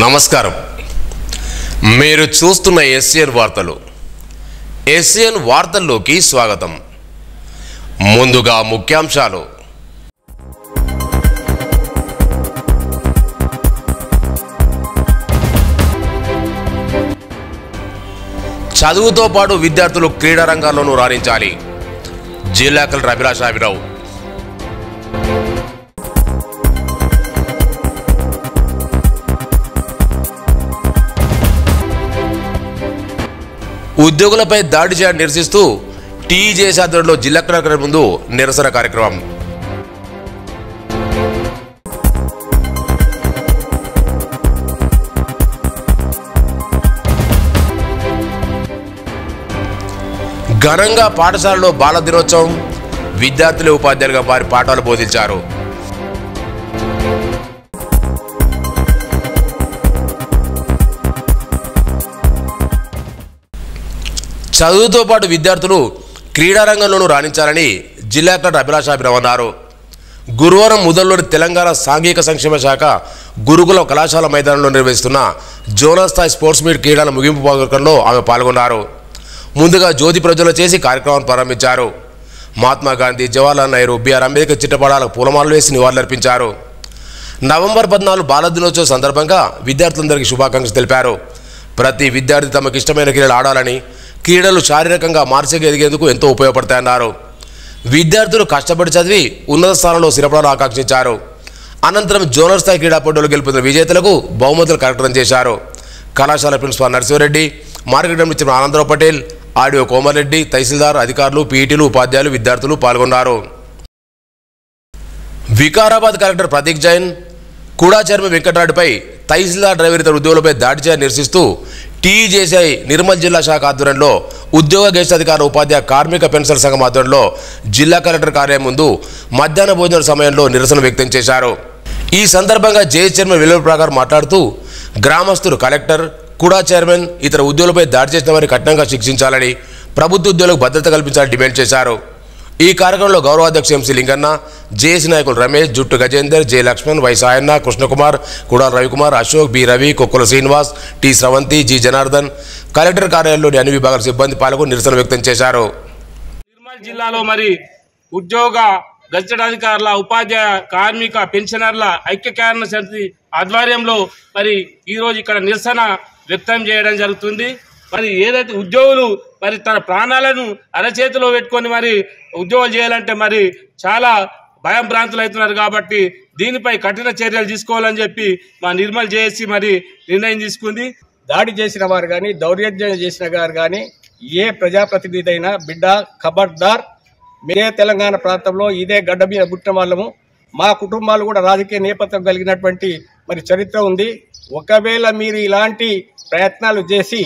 నమస్కారం. మీరు చూస్తున్న ఎస్ఎన్ వార్తలు. ఎస్ఎన్ వార్తల్లోకి స్వాగతం. ముందుగా ముఖ్యాంశాలు. చదువుతో పాటు విద్యార్థులు క్రీడా రంగాల్లోనూ రాణించాలి. జిల్లా కలెక్టర్ అభిలాషాభిరావు. ఉద్యోగులపై దాడి చేయడం నిరసిస్తూ టీజేఎస్ ఆధ్వర్యంలో జిల్లా కలెక్టర్ ముందు నిరసన కార్యక్రమం. ఘనంగా పాఠశాలలో బాల దినోత్సవం. విద్యార్థులు ఉపాధ్యాయులుగా వారి పాఠాలు బోధించారు. చదువుతో పాటు విద్యార్థులు క్రీడారంగంలోనూ రాణించాలని జిల్లా కలెక్టర్ అభిలాషాభిరావు అన్నారు. గురువారం ముదల్లోని తెలంగాణ సాంఘిక సంక్షేమ శాఖ గురుకుల కళాశాల మైదానంలో నిర్వహిస్తున్న జోనల్ స్థాయి స్పోర్ట్స్ మీట్ క్రీడల ముగింపు కార్యక్రమంలో ఆమె పాల్గొన్నారు. ముందుగా జ్యోతి ప్రజ్వలన చేసి కార్యక్రమాన్ని ప్రారంభించారు. మహాత్మా గాంధీ, జవహర్లాల్ నెహ్రూ, బిఆర్ అంబేద్కర్ చిత్రపటాలకు పూలమాలలు వేసి నివాళులర్పించారు. నవంబర్ 14 బాల దినోత్సవం సందర్భంగా విద్యార్థులందరికీ శుభాకాంక్షలు తెలిపారు. ప్రతి విద్యార్థి తమకు ఇష్టమైన క్రీడలు ఆడాలని, క్రీడలు శారీరకంగా మానసికంగా ఎదిగేందుకు ఎంతో ఉపయోగపడతాయన్నారు. విద్యార్థులు కష్టపడి చదివి ఉన్నత స్థానంలో స్థిరపడాలని ఆకాంక్షించారు. అనంతరం జోనల్ స్థాయి క్రీడా పోటీలు గెలుపొందిన విజేతలకు బహుమతులు కార్యక్రమం చేశారు. కళాశాల ప్రిన్సిపాల్ నరసింహారెడ్డి, మార్కెట్ ఇచ్చిన ఆనందరావు పటేల్, ఆడియో కోమారెడ్డి, తహసీల్దార్, అధికారులు, పీఈటీలు, ఉపాధ్యాయులు, విద్యార్థులు పాల్గొన్నారు. వికారాబాద్ కలెక్టర్ ప్రతీక్ జైన్, కూడా చైర్మన్ వెంకటరాయుడుపై తహసీల్దార్ డ్రైవర్ ఇతర ఉద్యోగులపై దాడి చేయని నిరసిస్తూ టీజేఎస్ఐ నిర్మల్ జిల్లా శాఖ ఆధ్వర్యంలో ఉద్యోగ గెస్ట్ అధికారుల ఉపాధ్యాయ కార్మిక పెన్షన్ సంఘం ఆధ్వర్యంలో జిల్లా కలెక్టర్ కార్యాలయం ముందు మధ్యాహ్న భోజన సమయంలో నిరసన వ్యక్తం చేశారు. ఈ సందర్భంగా జేఏసీ చైర్మన్ వెలువల ప్రకారం మాట్లాడుతూ గ్రామస్తులు కలెక్టర్, కూడా చైర్మన్ ఇతర ఉద్యోగులపై దాడి చేసిన వారిని కఠినంగా శిక్షించాలని, ప్రభుత్వ ఉద్యోగులకు భద్రత కల్పించాలని డిమాండ్ చేశారు. ఈ కార్యక్రమంలో గౌరవాధ్యక్ష ఎంసీ లింగన్న, జేఏసీ నాయకులు Ramesh, Juttu Gajendar, J Lakshman, Y Sayanna, Krishnakumar, Kudala Ravikumar, Ashok, B Ravi, Kokkula Srinivas, T Sravanthi, G Janardhan, collector కార్యాలయంలోని అన్ని విభాగాల సిబ్బంది పాల్గొని నిరసన వ్యక్తం చేశారు. నిర్మల్ జిల్లాలో ఉద్యోగ గెజిటెడ్ అధికారుల, ఉపాధ్యాయ, కార్మిక, పెన్షనర్ల ఐక్యకారణ సమితి ఆధ్వర్యంలో ఈరోజు ఇక్కడ నిరసన వ్యక్తం చేయడం జరుగుతుంది. ఏదైతే ఉద్యోగులు తన ప్రాణాలను అరచేతిలో పెట్టుకొని ఉద్యోగాలు చేయాలంటే చాలా భయం భ్రాంతులు అవుతున్నారు. కాబట్టి దీనిపై కఠిన చర్యలు తీసుకోవాలని చెప్పి మా నిర్మల్ జేఏసీ నిర్ణయం తీసుకుంది. దాడి చేసిన వారు కానీ, దౌర్జన్యం చేసిన వారు కానీ, ఏ ప్రజాప్రతినిధి అయినా బిడ్డ ఖబర్దార్, మీరే తెలంగాణ ప్రాంతంలో ఇదే గడ్డ మీద పుట్టిన వాళ్ళము, మా కుటుంబాలు కూడా రాజకీయ నేపథ్యం కలిగినటువంటి చరిత్ర ఉంది. ఒకవేళ మీరు ఇలాంటి ప్రయత్నాలు చేసి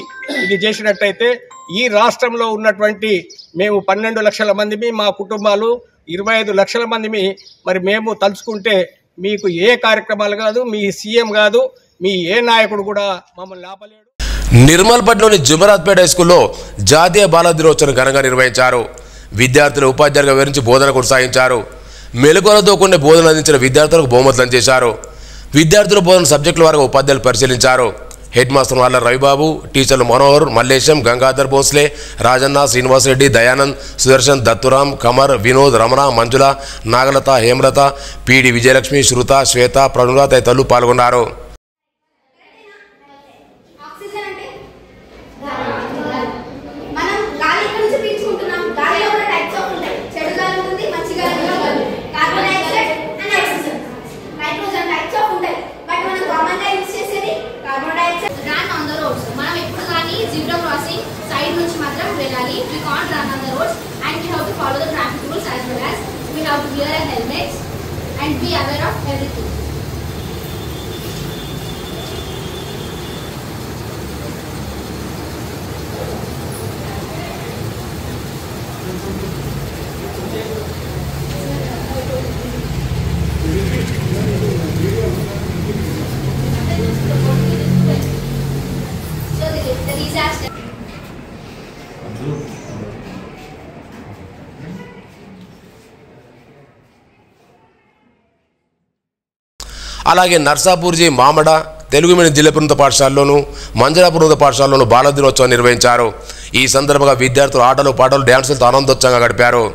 ఇది చేసినట్టయితే ఈ రాష్ట్రంలో ఉన్నటువంటి మేము 12 లక్షల మందిమి, మా కుటుంబాలు 25 లక్షల మందిమి మేము తలుచుకుంటే మీకు ఏ కార్యక్రమాలు కాదు, మీ సీఎం కాదు, మీ ఏ నాయకుడు కూడా మమ్మల్ని ఆపలేడు. నిర్మల్పట్నంలోని జుమరాత్పేట హైస్కూల్లో జాతీయ బాల దినోత్సవం ఘనంగా నిర్వహించారు. విద్యార్థులు ఉపాధ్యాయులుగా వివరించి బోధన కొనసాగించారు. మెలకువలతో కొన్ని బోధన అందించిన విద్యార్థులకు బహుమతులు అందజేశారు. విద్యార్థుల బోధన సబ్జెక్టుల వారికి ఉపాధ్యాయులు పరిశీలించారు. హెడ్ మాస్టర్ వాళ్ళ రవిబాబు, టీచర్లు మనోహర్, మల్లేశం, గంగాధర్ భోస్లే, రాజన్న, శ్రీనివాసరెడ్డి, దయానంద్, సుదర్శన్, దత్తురామ్, కమర్, వినోద్, రమణ, మంజుల, నాగలత, హేమలత, పీడి విజయలక్ష్మి, శృత, శ్వేత, ప్రణుల తదితరులు పాల్గొన్నారు. We can't run on the roads and we have to follow the traffic rules as well as we have to wear our helmets and be aware of everything. So the disaster. అలాగే నర్సాపూర్జీ, Mamada, Telugu medium జిల్లా ఉన్నత పాఠశాలలోను మంజరాపురం ఉన్నత పాఠశాలలోను బాల దినోత్సవం నిర్వహించారు. ఈ సందర్భంగా విద్యార్థులు ఆటలు పాటలు డ్యాన్సులతో ఆనందోత్సవంగా గడిపారు.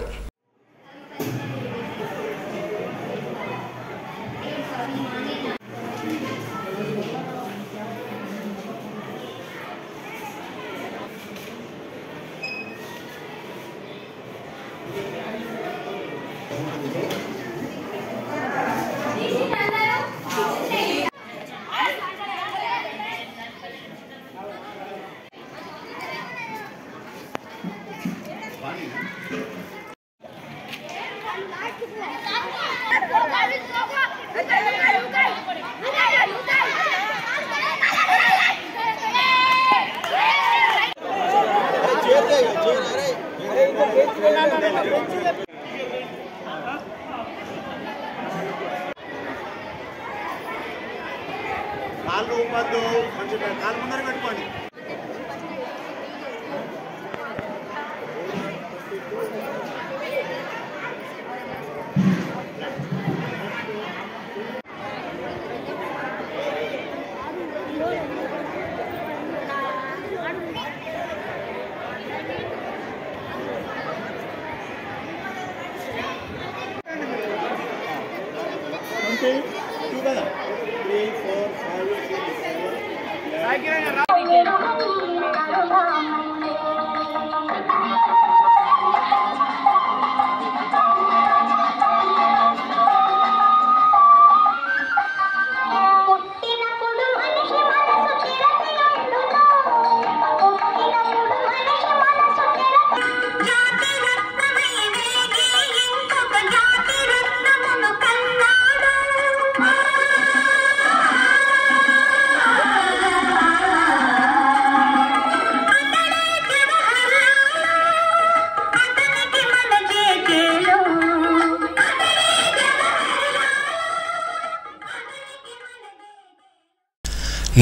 కాళ్ళు ఊపద్దు, కొంచెం కాలు ముందర పెట్టుకోండి. కదా 3, 4, 5, 6, 7.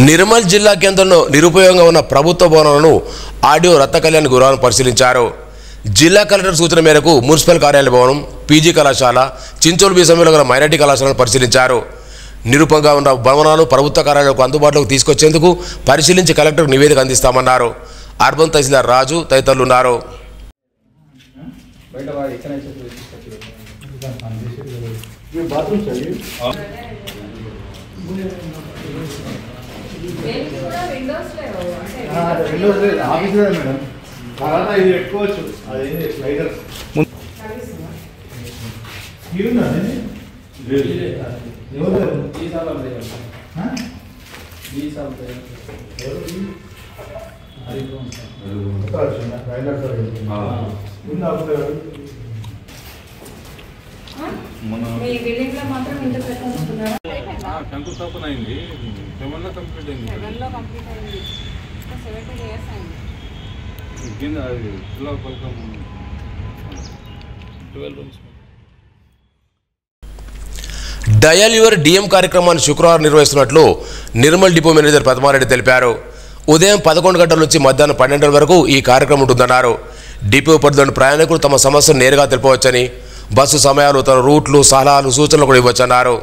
నిర్మల్ జిల్లా కేంద్రంలో నిరుపయోగంగా ఉన్న ప్రభుత్వ భవనాలను ఆడియో రత్న కళ్యాణ్ గురువారం పరిశీలించారు. జిల్లా కలెక్టర్ సూచన మేరకు మున్సిపల్ కార్యాలయ భవనం, పీజీ కళాశాల, చించోలు బి సమయంలో గల మైనార్టీ కళాశాలను పరిశీలించారు. నిరుపంగా ఉన్న భవనాలు ప్రభుత్వ కార్యాలయాలకు అందుబాటులోకి తీసుకొచ్చేందుకు పరిశీలించి కలెక్టర్కు నివేదిక అందిస్తామన్నారు. అర్బన్ తహసీల్దార్ రాజు తదితరులు ఉన్నారు. శంకుస్థాపన అయింది, 7లో కంప్లీట్ అయింది. 7లో కంప్లీట్ అయింది. 70 ఇయర్స్ అయింది. కింద జిల్లా పలకం 12 రూమ్స్. డయల్ యువర్ డిఎం కార్యక్రమాన్ని శుక్రవారం నిర్వహిస్తున్నట్లు నిర్మల్ డిపో మేనేజర్ పద్మారెడ్డి తెలిపారు. ఉదయం 11 గంటల నుంచి మధ్యాహ్నం 12 గంటల వరకు ఈ కార్యక్రమం ఉంటుందన్నారు. డిపో పరిధిలోని ప్రయాణికులు తమ సమస్యను నేరుగా తెలుపవచ్చని, బస్సు సమయాలు, తన రూట్లు, సలహాలు, సూచనలు కూడా ఇవ్వచ్చన్నారు.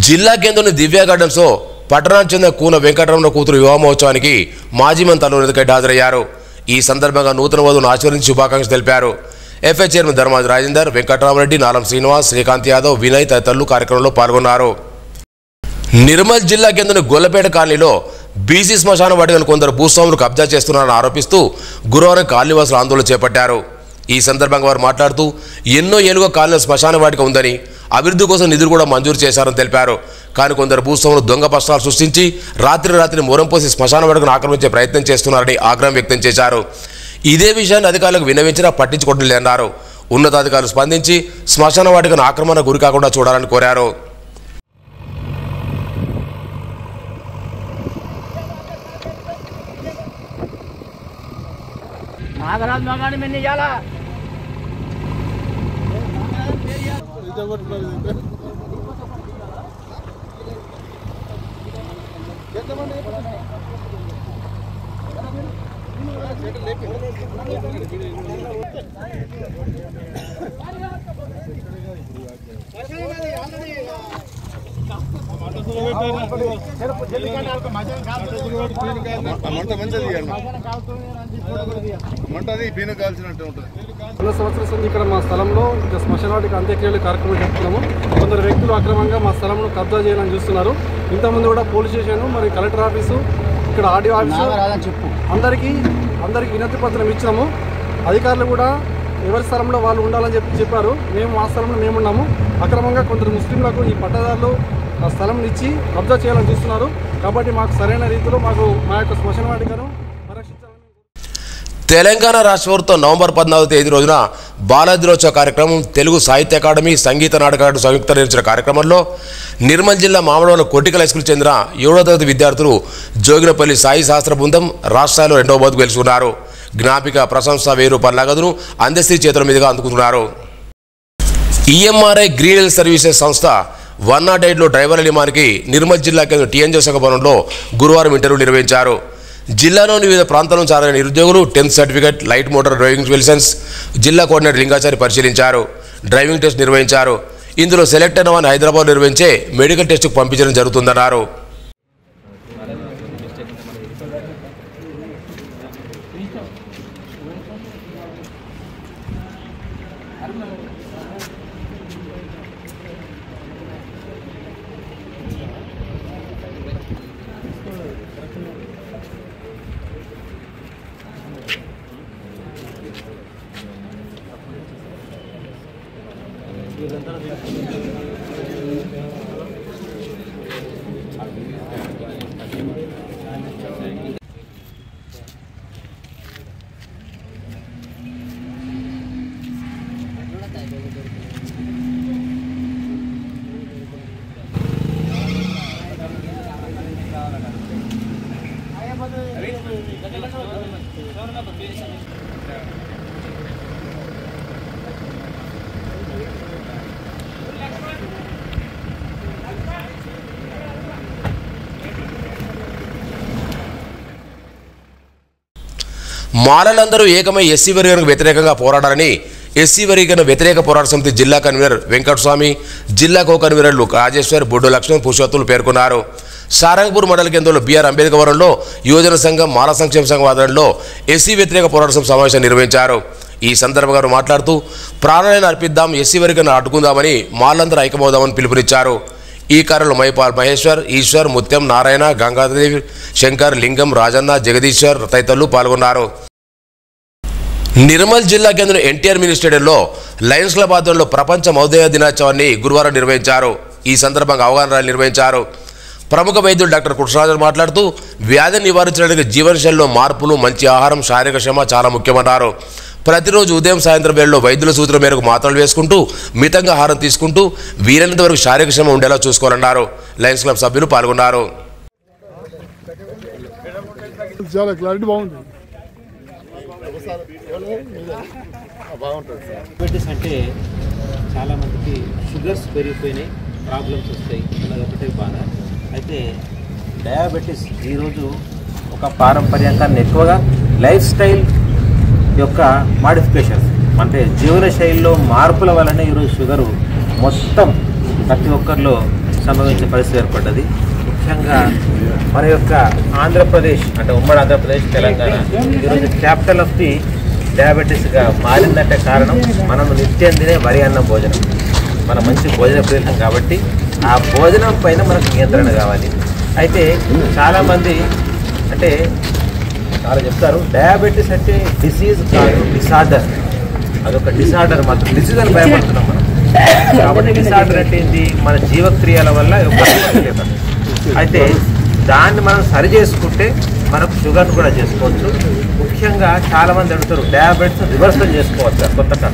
జిల్లా కేంద్రంలోని దివ్య గార్డెన్స్లో పట్టణానికి చెందిన కూన వెంకటరమణ కూతురు వివాహ మహోత్సవానికి మాజీ మంత్రి తల్లునిదికైతే హాజరయ్యారు. ఈ సందర్భంగా నూతన వధువును ఆశీర్వదించి శుభాకాంక్షలు తెలిపారు. ఎఫ్ఐ చైర్మన్ ధర్మాజు రాజేందర్, వెంకటరామరెడ్డి, నాలం శ్రీనివాస్, శ్రీకాంత్ యాదవ్, వినయ్ తదితరులు కార్యక్రమంలో పాల్గొన్నారు. నిర్మల్ జిల్లా కేంద్రం గొల్లపేట కాలనీలో బీసీ శ్మశాన వాటికను కొందరు భూస్వాములు కబ్జా చేస్తున్నారని ఆరోపిస్తూ గురువారం కాలనీవాసులు ఆందోళన చేపట్టారు. ఈ సందర్భంగా వారు మాట్లాడుతూ ఎన్నో ఏళ్లుగా కాలనీలో శ్మశాన వాటిక ఉందని, అభివృద్ధి కోసం నిధులు కూడా మంజూరు చేశారని తెలిపారు. కానీ కొందరు భూస్వాములు దొంగ పత్రాలు సృష్టించి రాత్రి మొరం పోసి శ్మశాన వాటికను ఆక్రమించే ప్రయత్నం చేస్తున్నారని ఆగ్రహం వ్యక్తం చేశారు. ఇదే విషయాన్ని అధికారులకు విన్నవించినా పట్టించుకోవడం లేదన్నారు. ఉన్నతాధికారులు స్పందించి శ్మశాన వాటికను ఆక్రమణ గురి కాకుండా చూడాలని కోరారు. మంట మంచిది మంట అది పీన కాల్చినట్టు ఉంటుంది. 100 సంవత్సరాల నుంచి ఇక్కడ మా స్థలంలో శ్మశానాటికి అంత్యక్రియలు కార్యక్రమం జరుపుతున్నాము. కొందరు వ్యక్తులు అక్రమంగా మా స్థలంలో కబ్జా చేయాలని చూస్తున్నారు. ఇంతకుముందు కూడా పోలీస్ స్టేషన్ మరి కలెక్టర్ ఆఫీసు ఇక్కడ ఆర్డీఓ ఆఫీసు అందరికీ వినతి పత్రం ఇచ్చినాము. అధికారులు కూడా ఎవరి స్థలంలో వాళ్ళు ఉండాలని చెప్పారు. మేము మా స్థలంలో మేము ఉన్నాము. అక్రమంగా కొందరు ముస్లింలకు ఈ పట్టదారులు ఆ స్థలం ఇచ్చి కబ్జా చేయాలని చూస్తున్నారు. కాబట్టి మాకు సరైన రీతిలో మా యొక్క శ్మశానవాటికను పరిరక్షించాలని. తెలంగాణ రాష్ట్ర ప్రభుత్వం నవంబర్ 14వ తేదీ రోజున బాల దినోత్సవ కార్యక్రమం తెలుగు సాహిత్య అకాడమీ సంగీత నాటక అకాడమీ సంయుక్త నిర్వహించిన కార్యక్రమంలో నిర్మల్ జిల్లా మామడవరం కొట్టికల్ హైస్కూల్ చెందిన 7వ తరగతి విద్యార్థులు జోగినపల్లి సాయి శాస్త్ర బృందం రాష్ట్రాల్లో 2వ బోధకు గెలుచుకున్నారు. జ్ఞాపిక ప్రశంస 1000 రూపాయల నగదును అందశ్రీ చేతుల మీదుగా అందుకున్నారు. ఈఎంఆర్ఐ గ్రీన్ హిల్ సర్వీసెస్ సంస్థ 108లో డ్రైవర్ల నియమానికి నిర్మల్ జిల్లా కేంద్రం టీఎన్జీ శాఖ భవనంలో గురువారం ఇంటర్వ్యూ నిర్వహించారు. జిల్లాలోని వివిధ ప్రాంతాల నుంచి ఆరైన నిరుద్యోగులు 10th certificate, light motor driving licence జిల్లా కోఆర్డినేటర్ లింగాచారి పరిశీలించారు. డ్రైవింగ్ టెస్ట్ నిర్వహించారు. ఇందులో సెలెక్ట్ అయిన వారిని హైదరాబాద్ నిర్వహించే మెడికల్ టెస్టుకు పంపించడం జరుగుతుందన్నారు. మాలలందరూ ఏకమై ఎస్సీ వర్గీకరణకు వ్యతిరేకంగా పోరాడాలని ఎస్సీ వర్గీకరణ వ్యతిరేక పోరాట సమితి జిల్లా కన్వీనర్ వెంకటస్వామి, జిల్లా కో కన్వీనర్లు రాజేశ్వర్, బొడ్డు లక్ష్మణ్, పురుషోత్తులు పేర్కొన్నారు. సారంగపూర్ మండల కేంద్రంలో బిఆర్ అంబేద్కర్ వరంలో యువజన సంఘం, మాల సంక్షేమ సంఘం ఆధ్వర్యంలో ఎస్సీ వ్యతిరేక పోరాట సమితి సమావేశం నిర్వహించారు. ఈ సందర్భంగా వారు మాట్లాడుతూ ప్రాణాలను అర్పిద్దాం, ఎస్సీ వర్గీకరణ అడ్డుకుందామని మాలందరూ ఐక్యమవుదామని పిలుపునిచ్చారు. ఈ కార్యంలో మైపాల్ మహేశ్వర్, ఈశ్వర్, ముత్యం, నారాయణ, గంగాదేవి, శంకర్, లింగం, రాజన్న, జగదీశ్వర్ తదితరులు పాల్గొన్నారు. నిర్మల్ జిల్లా కేంద్రం ఎన్టీఆర్ మినీ స్టేడియంలో లయన్స్ క్లబ్ ఆధ్వర్యంలో ప్రపంచ మహోదయ దినోత్సవాన్ని గురువారం నిర్వహించారు. ఈ సందర్భంగా అవగాహన ర్యాలీ నిర్వహించారు. ప్రముఖ వైద్యుడు డాక్టర్ కృష్ణరాజన్ మాట్లాడుతూ వ్యాధిని నివారించడానికి జీవనశైలిలో మార్పులు, మంచి ఆహారం, శారీరక శ్రమ చాలా ముఖ్యమన్నారు. ప్రతిరోజు ఉదయం సాయంత్రం వేళలో వైద్యుల సూచన మేరకు మాత్రలు వేసుకుంటూ మితంగా ఆహారం తీసుకుంటూ వీలైనంత వరకు శారీరక శ్రమ ఉండేలా చూసుకోవాలన్నారు. లయన్స్ క్లబ్ సభ్యులు పాల్గొన్నారు. చాలా క్లారిటీ బాగుంది. డయాబెటీస్ అంటే చాలామందికి షుగర్స్ పెరిగిపోయినాయి, ప్రాబ్లమ్స్ వస్తాయి, అన్నది ఒకటే బాధ. అయితే డయాబెటీస్ ఈరోజు ఒక పారంపర్యంగా ఎక్కువగా లైఫ్ స్టైల్ యొక్క మాడిఫికేషన్స్ అంటే జీవనశైలిలో మార్పుల వలన ఈరోజు షుగరు మొత్తం ప్రతి ఒక్కరిలో సంభవించే పరిస్థితి ఏర్పడ్డది. ముఖ్యంగా మన యొక్క ఆంధ్రప్రదేశ్ అంటే ఉమ్మడి ఆంధ్రప్రదేశ్, తెలంగాణ ఈరోజు క్యాపిటల్ ఆఫ్ ది డయాబెటీస్గా మారిందంటే కారణం మనం నిత్యం తినే వరి అన్నం భోజనం. మన మంచి భోజన ప్రియులం కాబట్టి ఆ భోజనం పైన మనకు నియంత్రణ కావాలి. అయితే చాలామంది అంటే చాలా చెప్తారు డయాబెటీస్ అంటే డిసీజ్ కాదు, డిసార్డర్. అదొక డిసార్డర్ మాత్రం, డిసీజ్ అని భయపడుతున్నాం మనం. కాబట్టి డిసార్డర్ అంటే ఏంటి? మన జీవక్రియల వల్ల లేదు. అయితే దాన్ని మనం సరి చేసుకుంటే మనకు షుగర్ను కూడా చేసుకోవచ్చు. ముఖ్యంగా చాలామంది అడుగుతారు డయాబెటీస్ రివర్సల్ చేసుకోవచ్చు కొత్తగా.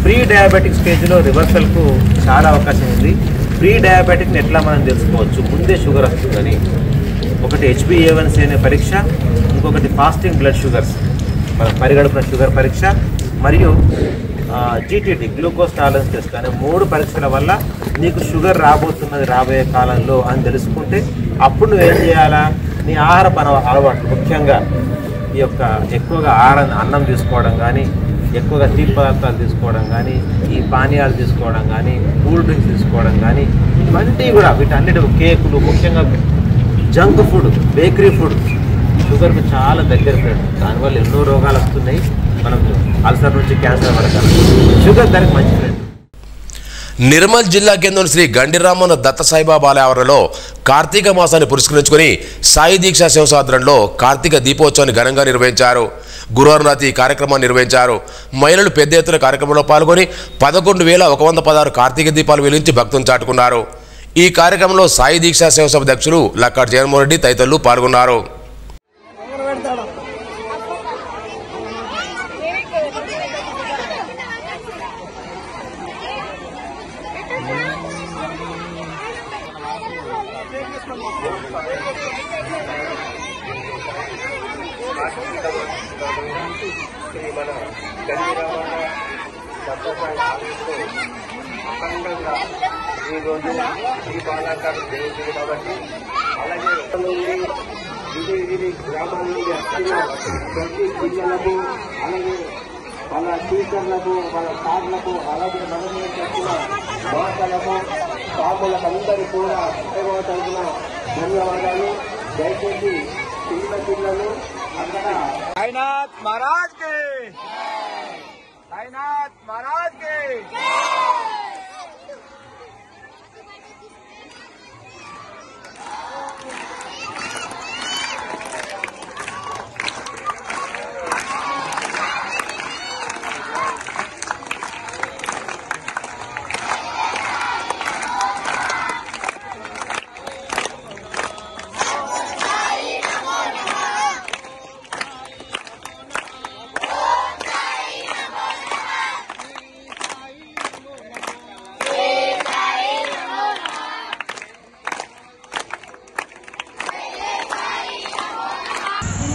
ప్రీ డయాబెటిక్ స్టేజ్లో రివర్సల్కు చాలా అవకాశం ఉంది. ప్రీ డయాబెటిక్ని ఎట్లా మనం తెలుసుకోవచ్చు? ముందే షుగర్ వస్తుందని ఒకటి HbA1c అనే పరీక్ష, ఇంకొకటి ఫాస్టింగ్ బ్లడ్ షుగర్స్ మన పరిగడుపున షుగర్ పరీక్ష, మరియు GTT గ్లూకోజ్ టాలరెన్స్ టెస్ట్ అనే 3 పరీక్షల వల్ల నీకు షుగర్ రాబోతున్నది రాబోయే కాలంలో అని తెలుసుకుంటే అప్పుడు నువ్వేం చేయాలా? నీ ఆహార అలవాట్లు ముఖ్యంగా ఈ యొక్క ఎక్కువగా అన్నం తీసుకోవడం కానీ, ఎక్కువగా తీపి పదార్థాలు తీసుకోవడం కానీ, ఈ పానీయాలు తీసుకోవడం కానీ, కూల్ డ్రింక్స్ తీసుకోవడం కానీ, ఇవన్నీ కూడా వీటన్నిటి కేకులు, ముఖ్యంగా జంక్ ఫుడ్, బేకరీ ఫుడ్ షుగర్కు చాలా దగ్గర ఫ్రెండ్. దానివల్ల ఎన్నో రోగాలు వస్తున్నాయి. మనం అల్సర్ నుంచి క్యాన్సర్ వరకు షుగర్ దానికి మంచి ఫ్రెండ్. నిర్మల్ జిల్లా కేంద్రం శ్రీ గండిరామన్న దత్త సాయిబాబా ఆలయంలో కార్తీక మాసాన్ని పురస్కరించుకుని సాయి దీక్షా సేవ ఆధ్వర్యంలో కార్తీక దీపోత్సవాన్ని ఘనంగా నిర్వహించారు. గురువారం రాత్రి ఈ కార్యక్రమాన్ని నిర్వహించారు. మహిళలు పెద్ద ఎత్తున కార్యక్రమంలో పాల్గొని 11,116 కార్తీక దీపాలు వెలిగించి భక్తులను చాటుకున్నారు. ఈ కార్యక్రమంలో సాయి దీక్షా సేవ సభ అధ్యక్షులు లక్కాటి జగన్మోహన్ రెడ్డి తదితరులు పాల్గొన్నారు. వాళ్ళ టీచర్లకు, వాళ్ళ సార్లకు, అలాగే మనమే చెప్పిన మాటలకు, సాములకు అందరూ కూడా తరఫున ధన్యవాదాలు. దయచేసి పిల్లలు అక్కడ సాయినాథ్ మహారాజ్ కి, సాయినాథ్ మహారాజ్ కి.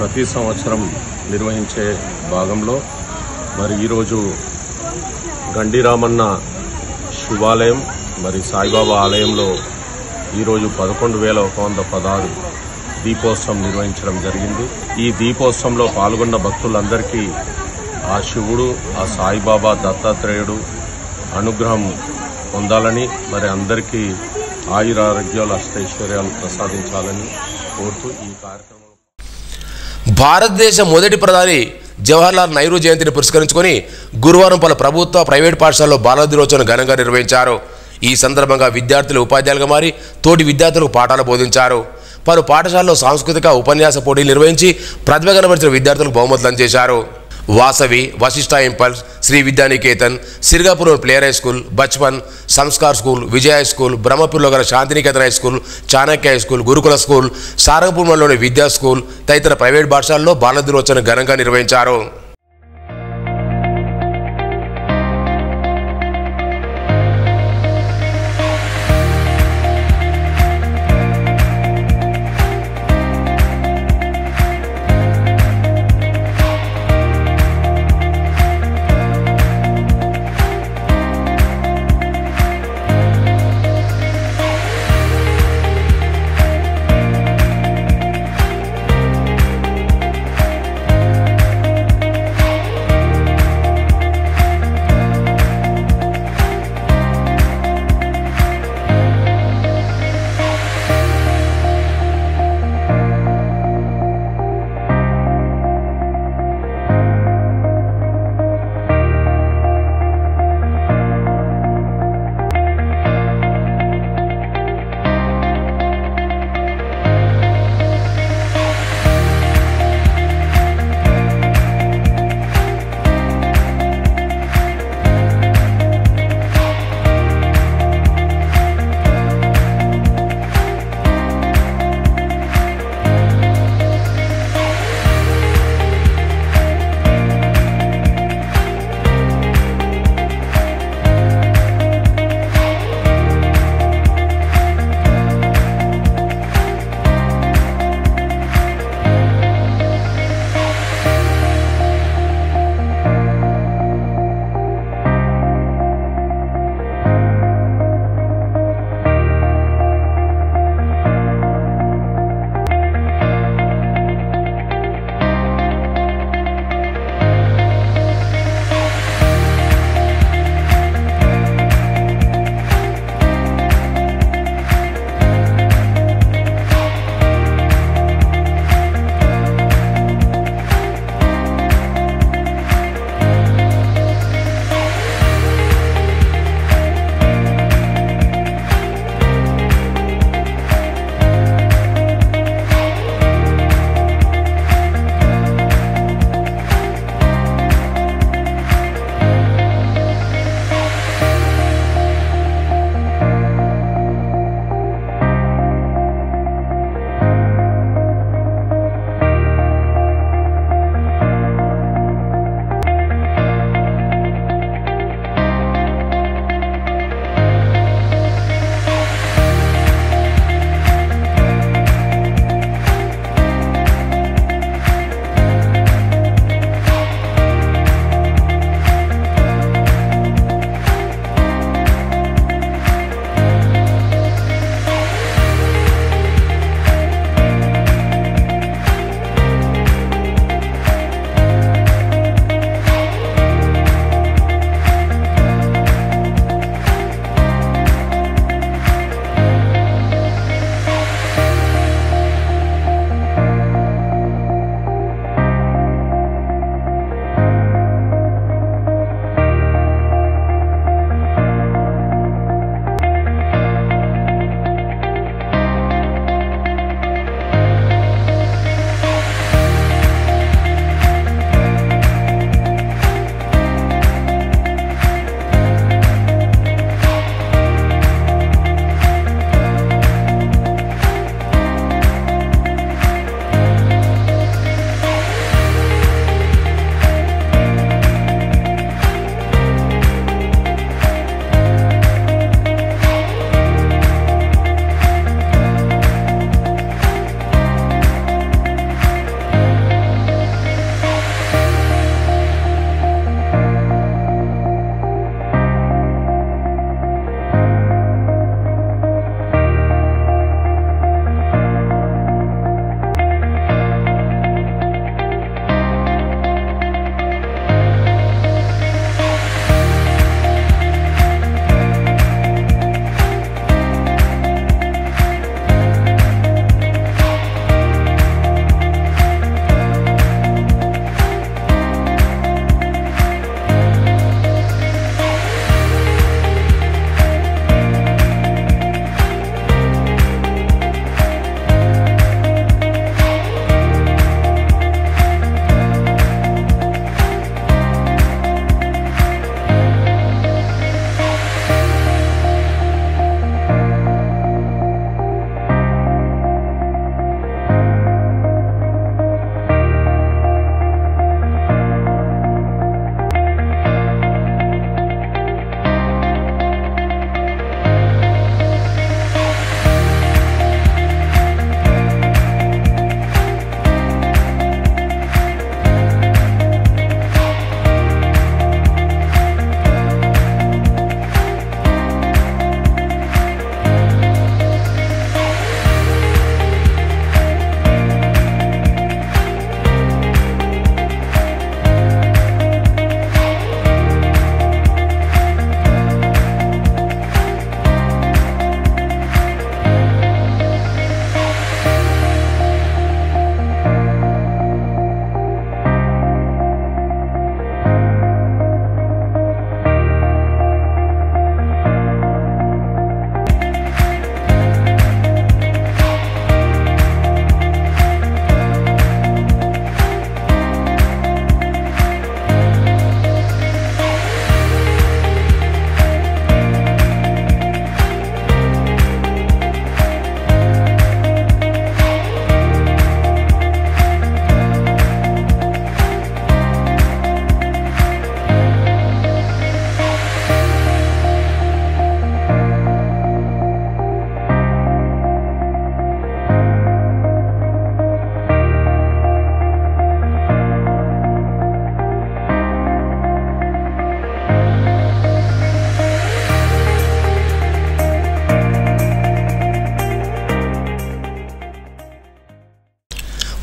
ప్రతి సంవత్సరం నిర్వహించే భాగంలో మరి ఈరోజు గండిరామన్న శివాలయం మరి సాయిబాబా ఆలయంలో ఈరోజు 11,116 దీపోత్సవం నిర్వహించడం జరిగింది. ఈ దీపోత్సవంలో పాల్గొన్న భక్తులందరికీ ఆ శివుడు, ఆ సాయిబాబా దత్తాత్రేయుడు అనుగ్రహం పొందాలని, మరి అందరికీ ఆయురారోగ్యాలు, అష్టైశ్వర్యాలు ప్రసాదించాలని కోరుతూ ఈ కార్యక్రమం. భారతదేశ మొదటి ప్రధాని జవహర్లాల్ నెహ్రూ జయంతిని పురస్కరించుకొని గురువారం పలు ప్రభుత్వ, ప్రైవేట్ పాఠశాలలో బాలల దినోత్సవం ఘనంగా నిర్వహించారు. ఈ సందర్భంగా విద్యార్థులు ఉపాధ్యాయులుగా మారి తోటి విద్యార్థులకు పాఠాలు బోధించారు. పలు పాఠశాలలో సాంస్కృతిక ఉపన్యాస పోటీలు నిర్వహించి ప్రతిభ కనబరిచిన విద్యార్థులకు బహుమతులు అందజేశారు. Vasavi, Vashishta impulse, Sri Vidyaniketan, Sirgapur player high school, Bachpan, Sanskar school, Vijaya high school, బ్రహ్మపూర్లో గల Shantiniketan high school, Chanakya high school, Gurukula school, సారంగపూర్లోని విద్యా స్కూల్ తదితర ప్రైవేట్ పాఠశాలలో బాలల దినోత్సవాన్ని ఘనంగా నిర్వహించారు.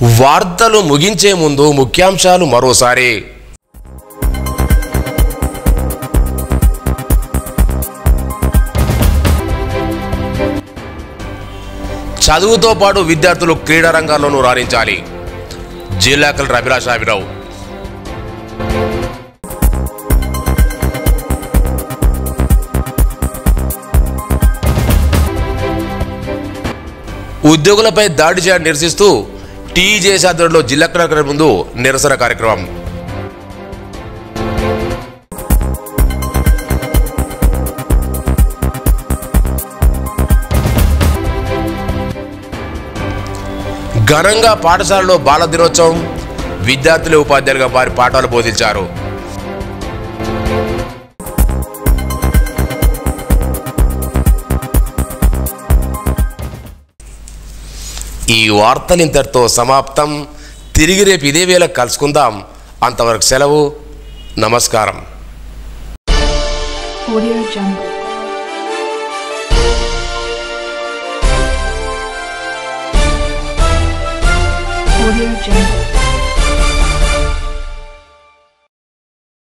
వార్తలు ముగించే ముందు ముఖ్యాంశాలు మరోసారి. చదువుతో పాటు విద్యార్థులు క్రీడా రంగాల్లోనూ రాణించాలి. జిల్లా కలెక్టర్ అభిలాషాభిరావు. ఉద్యోగులపై దాడి చేయడం నిరసిస్తూ టీజేఎస్ ఆధ్వర్యంలో జిల్లా కలెక్టర్ ముందు నిరసన కార్యక్రమం. ఘనంగా పాఠశాలలో బాల దినోత్సవం. విద్యార్థులు ఉపాధ్యాయులుగా వారి పాఠాలు బోధించారు. ఈ వార్తలు ఇంతటితో సమాప్తం. తిరిగి రేపు ఇదే వేళ కలుసుకుందాం. అంతవరకు సెలవు. నమస్కారం. Audio Jungle.